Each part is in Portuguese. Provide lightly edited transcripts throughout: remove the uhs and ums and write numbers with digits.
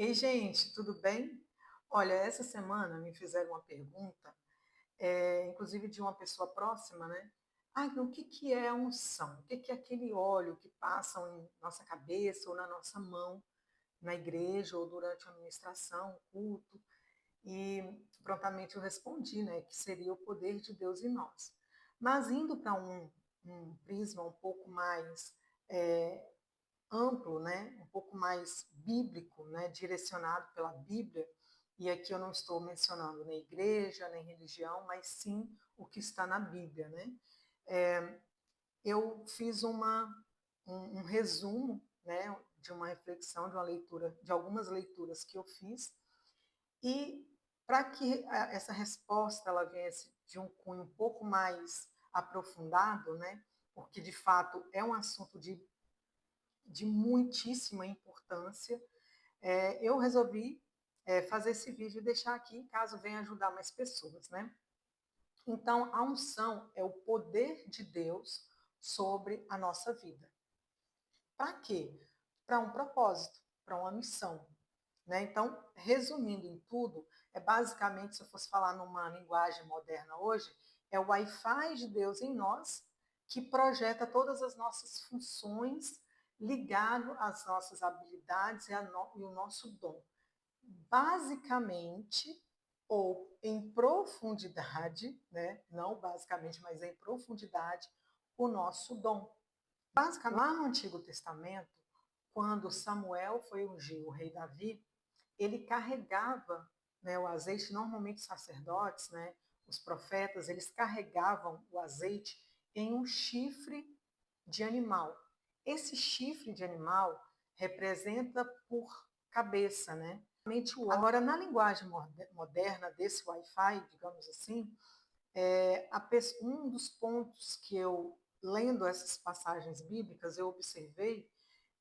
Ei, gente, tudo bem? Olha, essa semana me fizeram uma pergunta, inclusive de uma pessoa próxima, né? Ah, então, o que que é a unção? O que que é aquele óleo que passa em nossa cabeça ou na nossa mão, na igreja ou durante a ministração, o culto? E prontamente eu respondi, né, que seria o poder de Deus em nós. Mas indo para um prisma um pouco mais é, amplo, né, um pouco mais bíblico, né, direcionado pela Bíblia, e aqui eu não estou mencionando nem igreja, nem religião, mas sim o que está na Bíblia, né? Eu fiz um resumo, né, de uma reflexão, de uma leitura, de algumas leituras que eu fiz, e para que essa resposta ela viesse de um cunho um pouco mais aprofundado, né, porque de fato é um assunto de muitíssima importância, eu resolvi fazer esse vídeo e deixar aqui, caso venha ajudar mais pessoas, né? Então, a unção é o poder de Deus sobre a nossa vida. Para quê? Para um propósito, para uma missão. Né? Então, resumindo em tudo, é basicamente, se eu fosse falar numa linguagem moderna hoje, é o Wi-Fi de Deus em nós que projeta todas as nossas funções ligado às nossas habilidades e o nosso dom. Basicamente, ou em profundidade, né? Não basicamente, mas em profundidade, o nosso dom. Basicamente, lá no Antigo Testamento, quando Samuel foi ungir o rei Davi, ele carregava, né, o azeite, normalmente os sacerdotes, né, os profetas, eles carregavam o azeite em um chifre de animal. Esse chifre de animal representa por cabeça, né? Agora, na linguagem moderna desse Wi-Fi, digamos assim, um dos pontos que eu, lendo essas passagens bíblicas, eu observei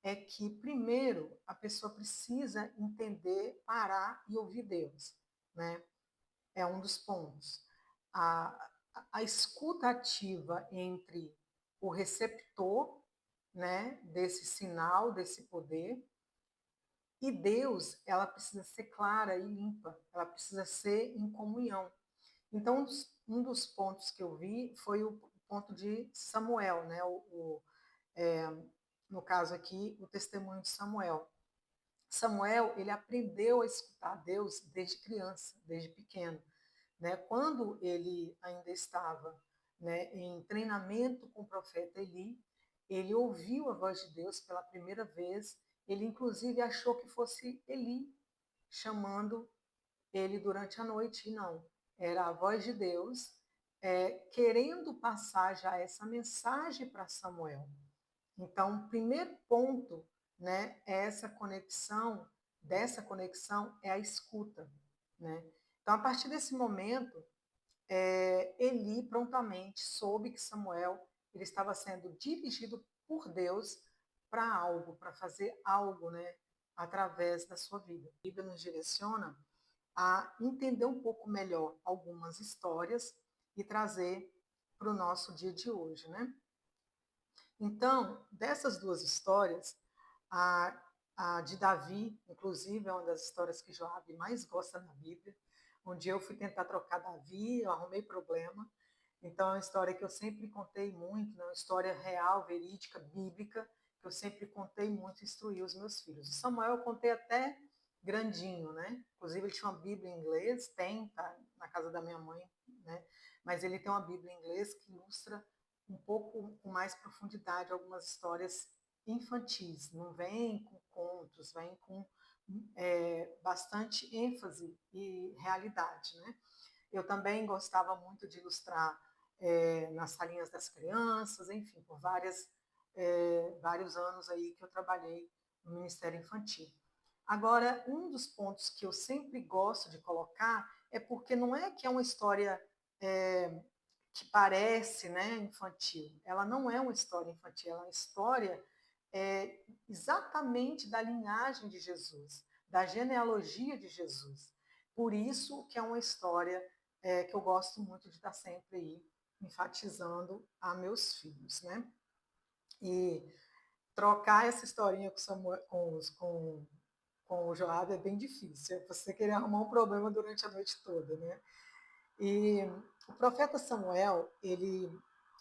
é que, primeiro, a pessoa precisa entender, parar e ouvir Deus, né? É um dos pontos. A escuta ativa entre o receptor, né, desse sinal, desse poder, e Deus, ela precisa ser clara e limpa, ela precisa ser em comunhão. Então, um dos pontos que eu vi foi o ponto de Samuel, né? É, no caso aqui, o testemunho de Samuel. Samuel, ele aprendeu a escutar Deus desde criança, desde pequeno. Né? Quando ele ainda estava, né, em treinamento com o profeta Eli, ele ouviu a voz de Deus pela primeira vez. Ele, inclusive, achou que fosse Eli chamando ele durante a noite, e não. Era a voz de Deus querendo passar já essa mensagem para Samuel. Então, o primeiro ponto, né, é essa conexão, dessa conexão é a escuta, né? Então, a partir desse momento, Eli prontamente soube que Samuel ele estava sendo dirigido por Deus para algo, para fazer algo, né, através da sua vida. A Bíblia nos direciona a entender um pouco melhor algumas histórias e trazer para o nosso dia de hoje, né? Então, dessas duas histórias, a, a de Davi, inclusive, é uma das histórias que Joabe mais gosta na Bíblia. Um dia eu fui tentar trocar Davi, eu arrumei problema. Então, é uma história que eu sempre contei muito, né? Uma história real, verídica, bíblica, que eu sempre contei muito e instruí os meus filhos. O Samuel eu contei até grandinho, né? Inclusive, ele tinha uma Bíblia em inglês, tem, tá na casa da minha mãe, né? Mas ele tem uma Bíblia em inglês que ilustra um pouco com mais profundidade algumas histórias infantis. Não vem com contos, vem com bastante ênfase e realidade, né? Eu também gostava muito de ilustrar nas salinhas das crianças, enfim, por vários anos aí que eu trabalhei no Ministério Infantil. Agora, um dos pontos que eu sempre gosto de colocar é porque não é que é uma história é, que parece, né, infantil. Ela não é uma história infantil, ela é uma história exatamente da linhagem de Jesus, da genealogia de Jesus. Por isso que é uma história que eu gosto muito de estar sempre aí enfatizando a meus filhos, né? E trocar essa historinha com, Samuel, com com o Joabe é bem difícil, é você querer arrumar um problema durante a noite toda, né? E o profeta Samuel, ele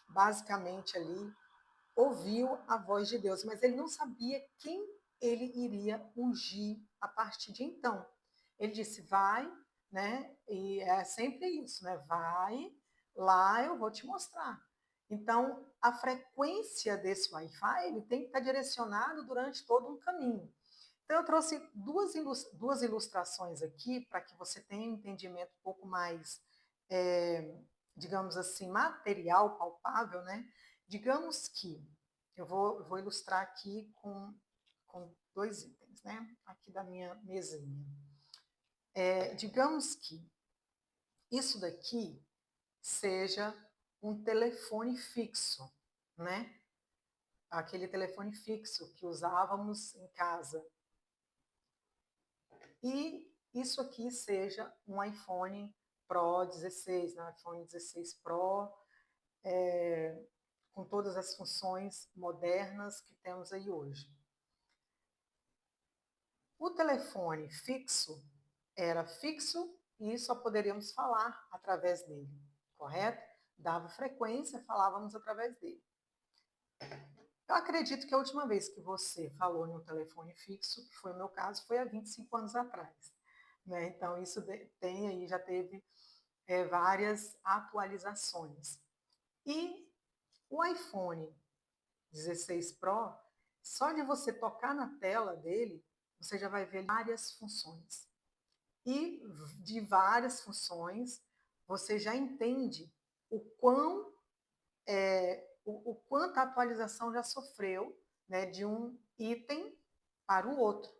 basicamente ali ouviu a voz de Deus, mas ele não sabia quem ele iria ungir a partir de então. Ele disse, vai, né? E é sempre isso, né? Vai lá, eu vou te mostrar. Então, a frequência desse Wi-Fi, ele tem que estar direcionado durante todo um caminho. Então, eu trouxe duas ilustrações aqui para que você tenha um entendimento um pouco mais, digamos assim, material, palpável, né? Digamos que, eu vou ilustrar aqui com dois itens, né? Aqui da minha mesinha. Digamos que isso daqui seja um telefone fixo, né? Aquele telefone fixo que usávamos em casa. E isso aqui seja um iPhone Pro 16, né? iPhone 16 Pro, com todas as funções modernas que temos aí hoje. O telefone fixo era fixo e só poderíamos falar através dele, correto? Dava frequência, falávamos através dele. Eu acredito que a última vez que você falou em um telefone fixo, que foi o meu caso, foi há 25 anos atrás. Né? Então, isso tem aí, já teve várias atualizações. E o iPhone 16 Pro, só de você tocar na tela dele, você já vai ver várias funções. E de várias funções, você já entende o quanto a atualização já sofreu, né, de um item para o outro.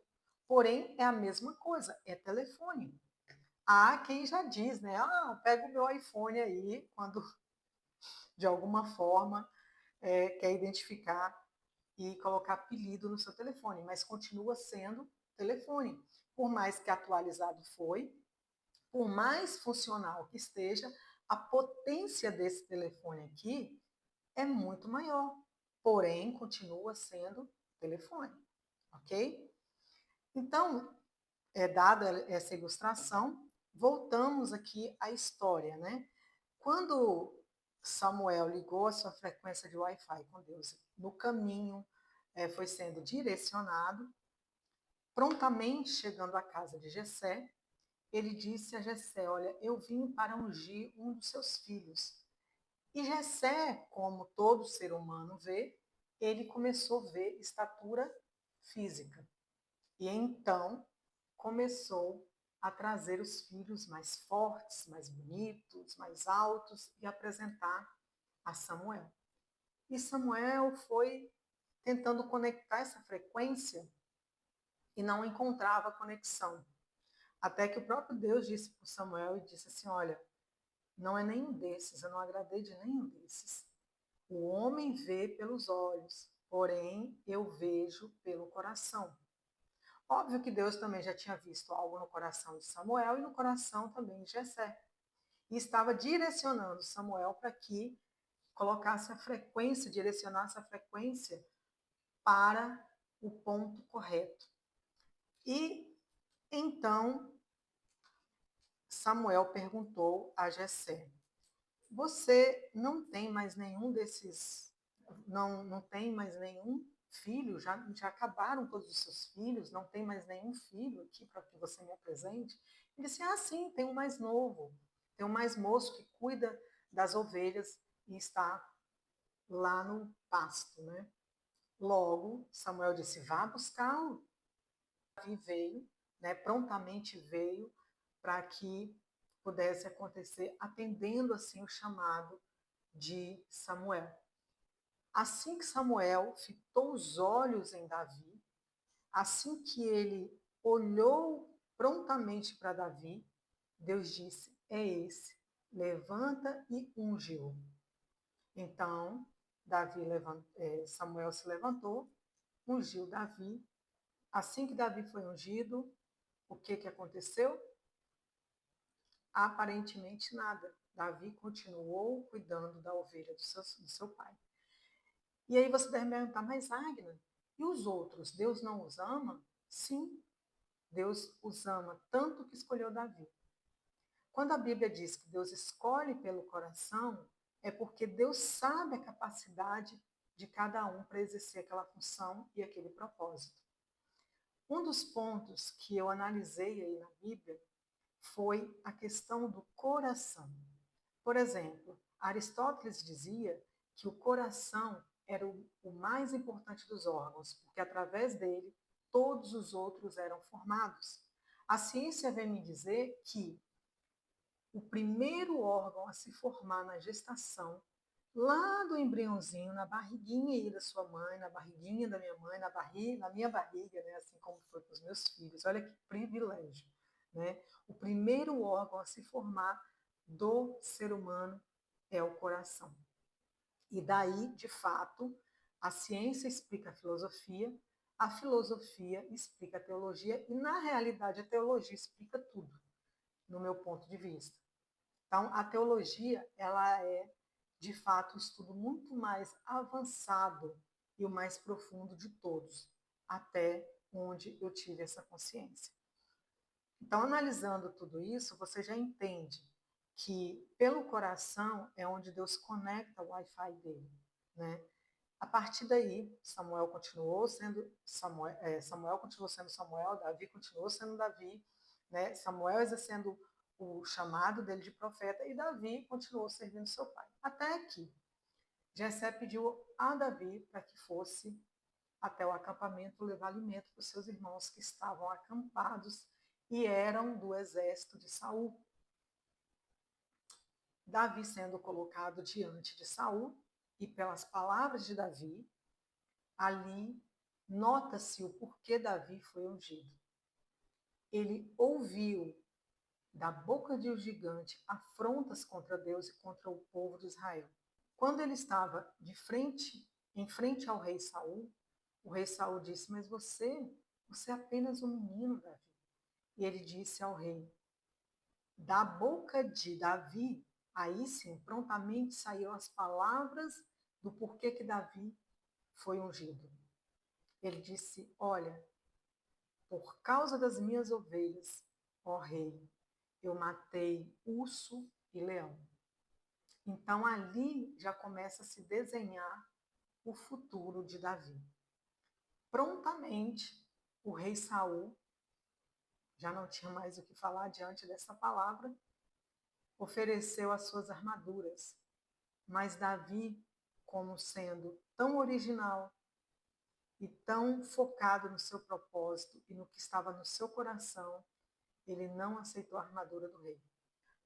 Porém, é a mesma coisa, é telefone. Há quem já diz, né? Pega o meu iPhone aí, quando de alguma forma quer identificar e colocar apelido no seu telefone, mas continua sendo telefone. Por mais que atualizado foi, por mais funcional que esteja, a potência desse telefone aqui é muito maior, porém continua sendo telefone, ok? Então, dada essa ilustração, voltamos aqui à história, né? Quando Samuel ligou a sua frequência de Wi-Fi com Deus, no caminho foi sendo direcionado, prontamente chegando à casa de Jessé, ele disse a Jessé, olha, eu vim para ungir um dos seus filhos. E Jessé, como todo ser humano vê, ele começou a ver estatura física. E então começou a trazer os filhos mais fortes, mais bonitos, mais altos e apresentar a Samuel. E Samuel foi tentando conectar essa frequência e não encontrava conexão. Até que o próprio Deus disse para Samuel e disse assim, olha, não é nenhum desses, eu não agradei de nenhum desses. O homem vê pelos olhos, porém eu vejo pelo coração. Óbvio que Deus também já tinha visto algo no coração de Samuel e no coração também de Jessé. E estava direcionando Samuel para que colocasse a frequência, direcionasse a frequência para o ponto correto. E então Samuel perguntou a Jessé, você não tem mais nenhum desses, não tem mais nenhum filho? Já acabaram todos os seus filhos? Não tem mais nenhum filho aqui para que você me apresente? Ele disse, sim, tem um mais novo, tem um mais moço que cuida das ovelhas e está lá no pasto, né? Logo, Samuel disse, vá buscá-lo. Davi veio, né, prontamente veio para que pudesse acontecer, atendendo assim o chamado de Samuel. Assim que Samuel fitou os olhos em Davi, assim que ele olhou prontamente para Davi, Deus disse, é esse, levanta e unge-o. Então, Samuel se levantou, ungiu Davi. Assim que Davi foi ungido, o que aconteceu? Aparentemente nada. Davi continuou cuidando da ovelha do seu pai. E aí você deve me perguntar, mas Agna, e os outros? Deus não os ama? Sim, Deus os ama tanto que escolheu Davi. Quando a Bíblia diz que Deus escolhe pelo coração, é porque Deus sabe a capacidade de cada um para exercer aquela função e aquele propósito. Um dos pontos que eu analisei aí na Bíblia foi a questão do coração. Por exemplo, Aristóteles dizia que o coração era o mais importante dos órgãos, porque através dele todos os outros eram formados. A ciência vem me dizer que o primeiro órgão a se formar na gestação, lá do embriãozinho, na barriguinha aí da sua mãe, na barriguinha da minha mãe, na minha barriga, né, assim como foi com os meus filhos. Olha que privilégio, né? O primeiro órgão a se formar do ser humano é o coração. E daí, de fato, a ciência explica a filosofia explica a teologia e, na realidade, a teologia explica tudo, no meu ponto de vista. Então, a teologia, ela é, de fato, um estudo muito mais avançado e o mais profundo de todos, até onde eu tive essa consciência. Então, analisando tudo isso, você já entende que pelo coração é onde Deus conecta o Wi-Fi dele, né? A partir daí, Samuel continuou sendo Samuel, Davi continuou sendo Davi, né? Samuel exercendo o chamado dele de profeta e Davi continuou servindo seu pai. Até que Jessé pediu a Davi para que fosse até o acampamento levar alimento para os seus irmãos que estavam acampados e eram do exército de Saul. Davi sendo colocado diante de Saul e pelas palavras de Davi, ali nota-se o porquê Davi foi ungido. Ele ouviu da boca de um gigante afrontas contra Deus e contra o povo de Israel. Quando ele estava em frente ao rei Saul, o rei Saul disse: "Mas você é apenas um menino, Davi." E ele disse ao rei: "Da boca de Davi, aí sim, prontamente saíram as palavras do porquê que Davi foi ungido." Ele disse: "Olha, por causa das minhas ovelhas, ó rei, eu matei urso e leão." Então ali já começa a se desenhar o futuro de Davi. Prontamente, o rei Saul já não tinha mais o que falar diante dessa palavra, ofereceu as suas armaduras. Mas Davi, como sendo tão original e tão focado no seu propósito e no que estava no seu coração, ele não aceitou a armadura do rei.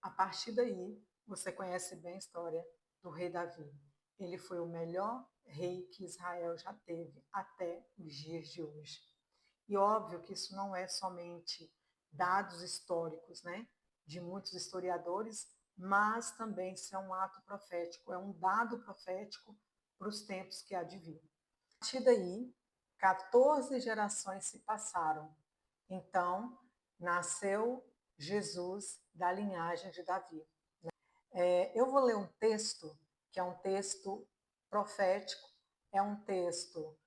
A partir daí, você conhece bem a história do rei Davi. Ele foi o melhor rei que Israel já teve até os dias de hoje. E óbvio que isso não é somente dados históricos, né, de muitos historiadores, mas também isso é um ato profético, é um dado profético para os tempos que há de vir. A partir daí, 14 gerações se passaram. Então, nasceu Jesus da linhagem de Davi. Eu vou ler um texto, que é um texto profético, é um texto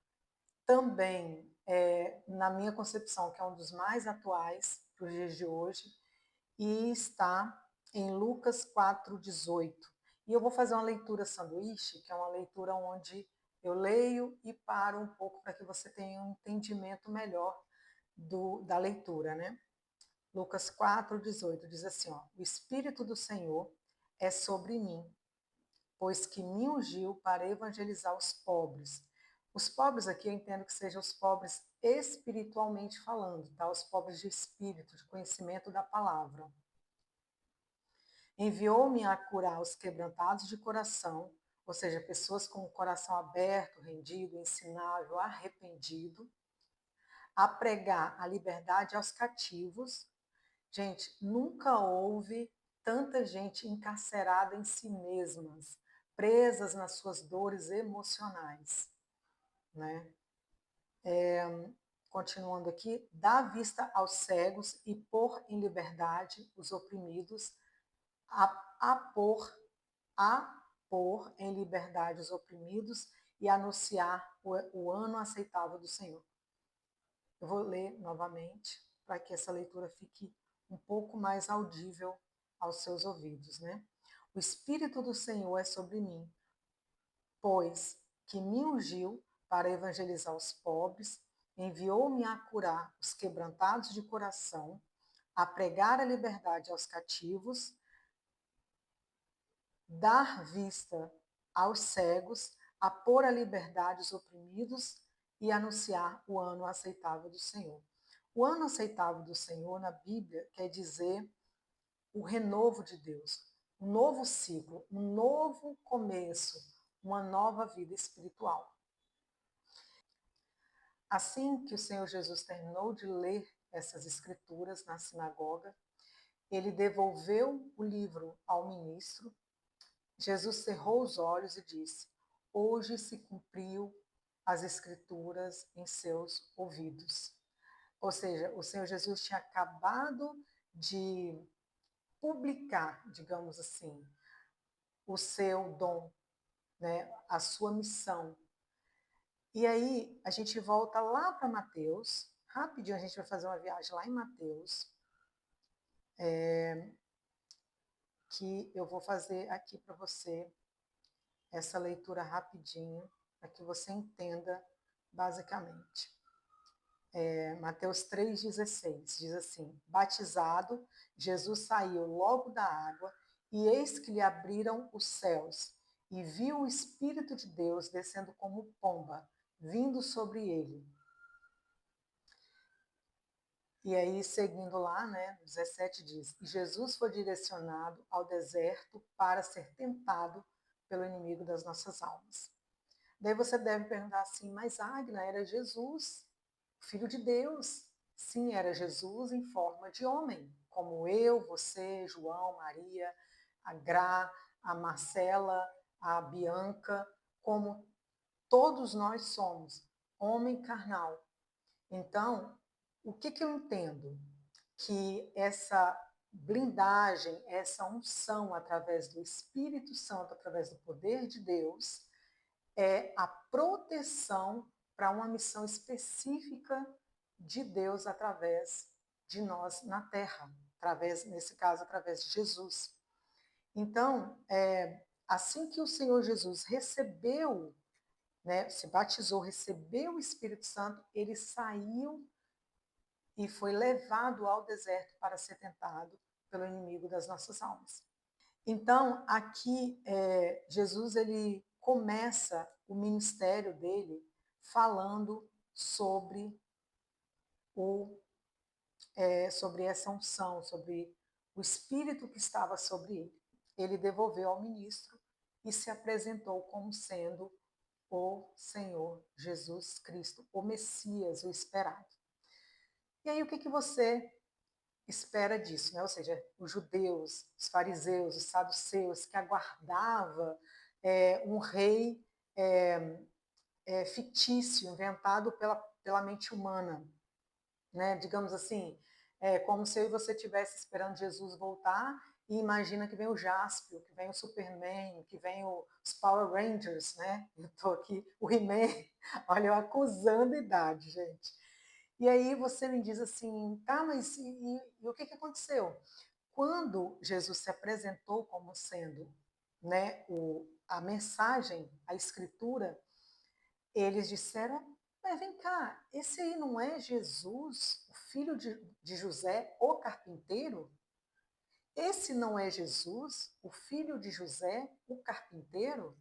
também, na minha concepção, que é um dos mais atuais para os dias de hoje, e está em Lucas 4,18. E eu vou fazer uma leitura sanduíche, que é uma leitura onde eu leio e paro um pouco para que você tenha um entendimento melhor da leitura, né? Lucas 4,18 diz assim, ó: "O Espírito do Senhor é sobre mim, pois que me ungiu para evangelizar os pobres." Os pobres aqui eu entendo que sejam os pobres espiritualmente falando, tá? Os pobres de espírito, de conhecimento da palavra. "Enviou-me a curar os quebrantados de coração", ou seja, pessoas com o coração aberto, rendido, ensinável, arrependido, "a pregar a liberdade aos cativos." Gente, nunca houve tanta gente encarcerada em si mesmas, presas nas suas dores emocionais, né? Continuando aqui, "dar vista aos cegos e pôr em liberdade os oprimidos, a pôr em liberdade os oprimidos e anunciar o ano aceitável do Senhor." Eu vou ler novamente. para que essa leitura fique um pouco mais audível aos seus ouvidos, né? O Espírito do Senhor é sobre mim, pois que me ungiu para evangelizar os pobres, enviou-me a curar os quebrantados de coração, a pregar a liberdade aos cativos, dar vista aos cegos, a pôr a liberdade os oprimidos e anunciar o ano aceitável do Senhor. O ano aceitável do Senhor na Bíblia quer dizer o renovo de Deus, um novo ciclo, um novo começo, uma nova vida espiritual. Assim que o Senhor Jesus terminou de ler essas escrituras na sinagoga, ele devolveu o livro ao ministro. Jesus cerrou os olhos e disse: Hoje se cumpriu as escrituras em seus ouvidos. Ou seja, o Senhor Jesus tinha acabado de publicar, digamos assim, o seu dom, né, a sua missão. E aí a gente volta lá para Mateus, rapidinho a gente vai fazer uma viagem lá em Mateus, que eu vou fazer aqui para você essa leitura rapidinho, para que você entenda basicamente. Mateus 3,16 diz assim: Batizado, Jesus saiu logo da água, e eis que lhe abriram os céus, e viu o Espírito de Deus descendo como pomba, vindo sobre ele. E aí, seguindo lá, né, 17 diz: E Jesus foi direcionado ao deserto para ser tentado pelo inimigo das nossas almas. Daí você deve perguntar assim: mas Agna, era Jesus, Filho de Deus? Sim, era Jesus em forma de homem, como eu, você, João, Maria, a Gra, a Marcela, a Bianca, como todos nós somos, homem carnal. Então, o que eu entendo? Que essa blindagem, essa unção através do Espírito Santo, através do poder de Deus, é a proteção para uma missão específica de Deus através de nós na Terra, através, nesse caso, através de Jesus. Então, assim que o Senhor Jesus recebeu, né, se batizou, recebeu o Espírito Santo, ele saiu e foi levado ao deserto para ser tentado pelo inimigo das nossas almas. Então, aqui, Jesus ele começa o ministério dele falando sobre sobre essa unção, sobre o Espírito que estava sobre ele. Ele devolveu ao ministro e se apresentou como sendo o Senhor Jesus Cristo, o Messias, o esperado. E aí, o que você espera disso, né? Ou seja, os judeus, os fariseus, os saduceus, que aguardava um rei fictício, inventado pela mente humana, né? Digamos assim, como se eu e você estivesse esperando Jesus voltar e imagina que vem o Jaspion, que vem o Superman, que vem os Power Rangers, né? Eu estou aqui, o He-Man, olha, eu acusando a idade, gente. E aí você me diz assim, tá, mas e o que aconteceu? Quando Jesus se apresentou como sendo, né, a mensagem, a escritura, eles disseram, mas vem cá, esse aí não é Jesus, o filho de José, o carpinteiro? Esse não é Jesus, o filho de José, o carpinteiro?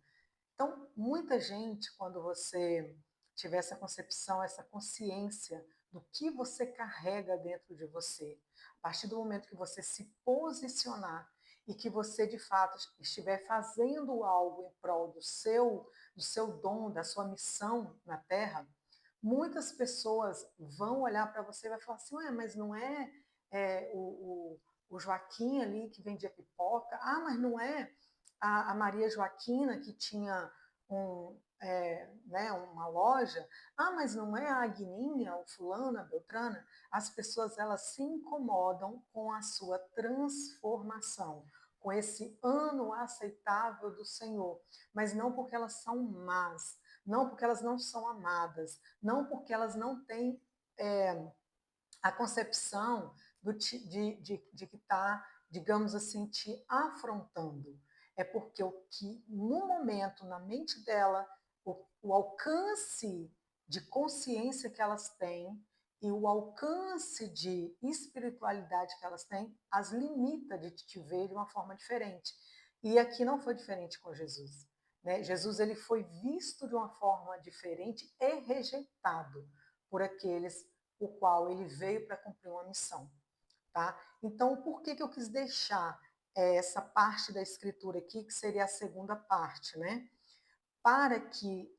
Então, muita gente, quando você tiver essa concepção, essa consciência do que você carrega dentro de você, a partir do momento que você se posicionar e que você, de fato, estiver fazendo algo em prol do seu dom, da sua missão na Terra, muitas pessoas vão olhar para você e vai falar assim, ué, mas não o Joaquim ali que vendia pipoca? Ah, mas não é a Maria Joaquina, que tinha né, uma loja, ah, mas não é a Agninha, o fulano, a Beltrana? As pessoas, elas se incomodam com a sua transformação, com esse ano aceitável do Senhor, mas não porque elas são más, não porque elas não são amadas, não porque elas não têm a concepção de que está, digamos assim, te afrontando. É porque o que, no momento, na mente dela, o alcance de consciência que elas têm e o alcance de espiritualidade que elas têm as limita de te ver de uma forma diferente. E aqui não foi diferente com Jesus. Né? Jesus ele foi visto de uma forma diferente e rejeitado por aqueles o qual ele veio para cumprir uma missão. Tá? Então, por que eu quis deixar essa parte da escritura aqui, que seria a segunda parte, né? Para que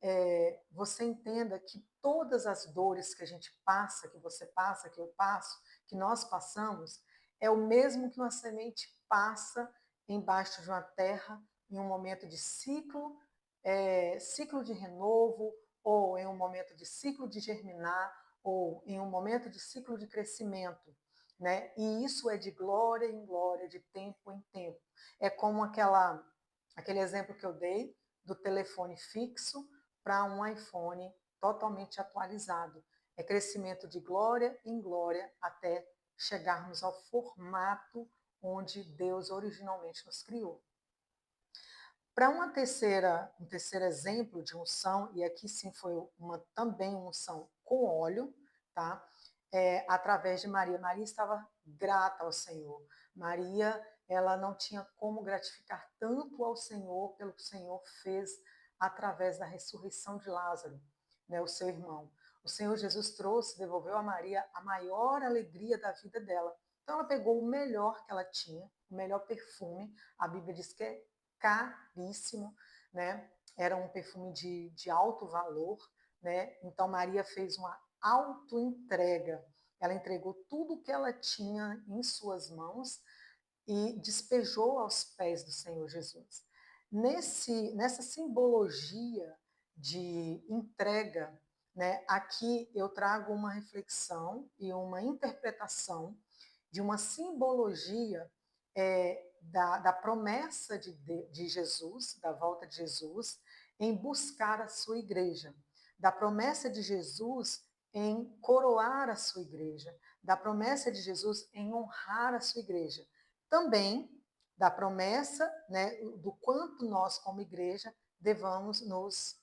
você entenda que todas as dores que a gente passa, que você passa, que eu passo, que nós passamos, é o mesmo que uma semente passa embaixo de uma terra em um momento de ciclo, ciclo de renovo, ou em um momento de ciclo de germinar, ou em um momento de ciclo de crescimento. Né? E isso é de glória em glória, de tempo em tempo. É como aquele exemplo que eu dei, do telefone fixo para um iPhone totalmente atualizado. É crescimento de glória em glória até chegarmos ao formato onde Deus originalmente nos criou. Para um terceiro exemplo de unção, e aqui sim foi também unção com óleo, tá? Através de Maria. Maria estava grata ao Senhor. Maria, ela não tinha como gratificar tanto ao Senhor pelo que o Senhor fez através da ressurreição de Lázaro, né, o seu irmão. O Senhor Jesus trouxe, devolveu a Maria a maior alegria da vida dela. Então ela pegou o melhor que ela tinha, o melhor perfume. A Bíblia diz que é caríssimo, né? Era um perfume de alto valor, né? Então Maria fez uma autoentrega. Ela entregou tudo o que ela tinha em suas mãos e despejou aos pés do Senhor Jesus. Nessa simbologia de entrega, né, aqui eu trago uma reflexão e uma interpretação de uma simbologia da promessa de Jesus, da volta de Jesus, em buscar a sua igreja, da promessa de Jesus em coroar a sua igreja, da promessa de Jesus em honrar a sua igreja. Também da promessa, né, do quanto nós, como igreja, devamos nos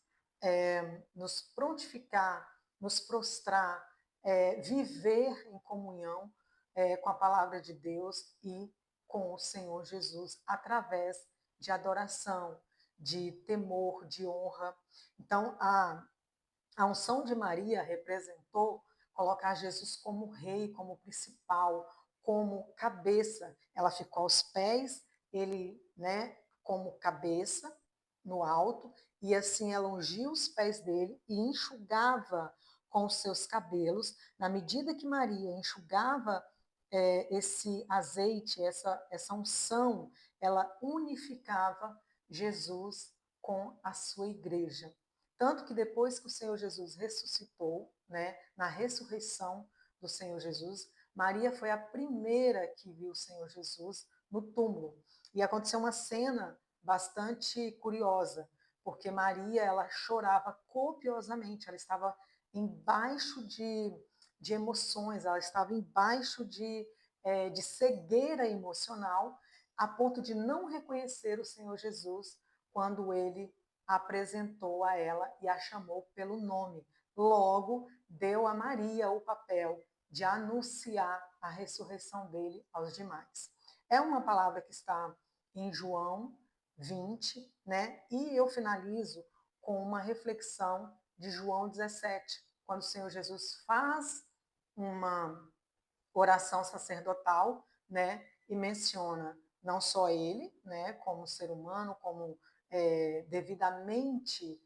prontificar, nos prostrar, viver em comunhão com a palavra de Deus e com o Senhor Jesus através de adoração, de temor, de honra. Então, a unção de Maria representou colocar Jesus como rei, como principal, como cabeça. Ela ficou aos pés, ele, né, como cabeça no alto, e assim ela ungia os pés dele e enxugava com os seus cabelos. Na medida que Maria enxugava esse azeite, essa unção, ela unificava Jesus com a sua igreja. Tanto que depois que o Senhor Jesus ressuscitou, né, na ressurreição do Senhor Jesus, Maria foi a primeira que viu o Senhor Jesus no túmulo. E aconteceu uma cena bastante curiosa, porque Maria ela chorava copiosamente, ela estava embaixo de emoções, ela estava embaixo de cegueira emocional, a ponto de não reconhecer o Senhor Jesus quando ele apresentou a ela e a chamou pelo nome. Logo, deu a Maria o papel de anunciar a ressurreição dele aos demais. É uma palavra que está em João 20, né? E eu finalizo com uma reflexão de João 17, quando o Senhor Jesus faz uma oração sacerdotal, né? E menciona não só ele, né? Como ser humano, como devidamente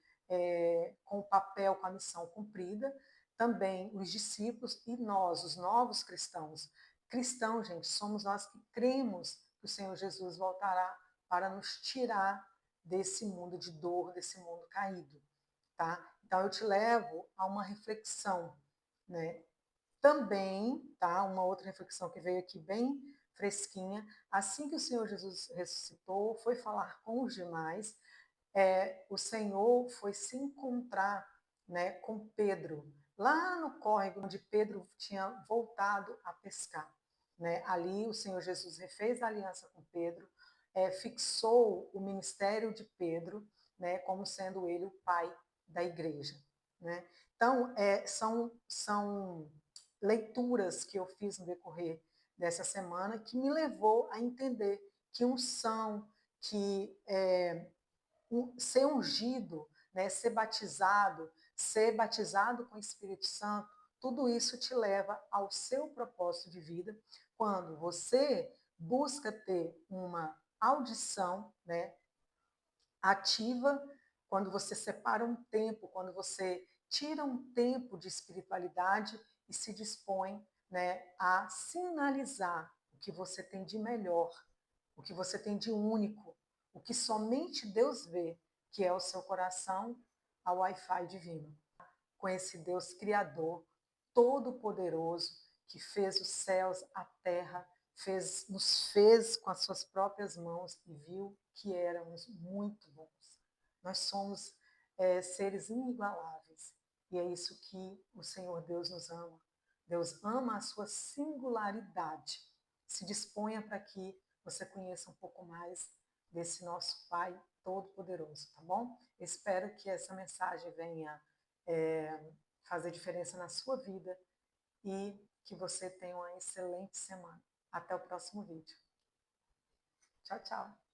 com o papel, com a missão cumprida, também os discípulos e nós, os novos cristãos. Cristãos, gente, somos nós que cremos que o Senhor Jesus voltará para nos tirar desse mundo de dor, desse mundo caído, tá? Então eu te levo a uma reflexão, né? Também, tá? Uma outra reflexão que veio aqui bem fresquinha, assim que o Senhor Jesus ressuscitou, foi falar com os demais, o Senhor foi se encontrar, né, com Pedro. lá no córrego onde Pedro tinha voltado a pescar. Né? Ali o Senhor Jesus refez a aliança com Pedro, fixou o ministério de Pedro, né, como sendo ele o pai da igreja. Né? Então, são leituras que eu fiz no decorrer dessa semana que me levou a entender que unção, que ser ungido, né, ser batizado com o Espírito Santo, tudo isso te leva ao seu propósito de vida quando você busca ter uma audição, né, ativa, quando você separa um tempo, quando você tira um tempo de espiritualidade e se dispõe, né, a sinalizar o que você tem de melhor, o que você tem de único, o que somente Deus vê, que é o seu coração, ao Wi-Fi divino. Com esse Deus Criador, Todo-Poderoso, que fez os céus, a terra, nos fez com as suas próprias mãos e viu que éramos muito bons. Nós somos seres inigualáveis e é isso que o Senhor Deus nos ama. Deus ama a sua singularidade. Se disponha para que você conheça um pouco mais desse nosso Pai Todo-Poderoso, tá bom? Espero que essa mensagem venha fazer diferença na sua vida e que você tenha uma excelente semana. Até o próximo vídeo. Tchau, tchau.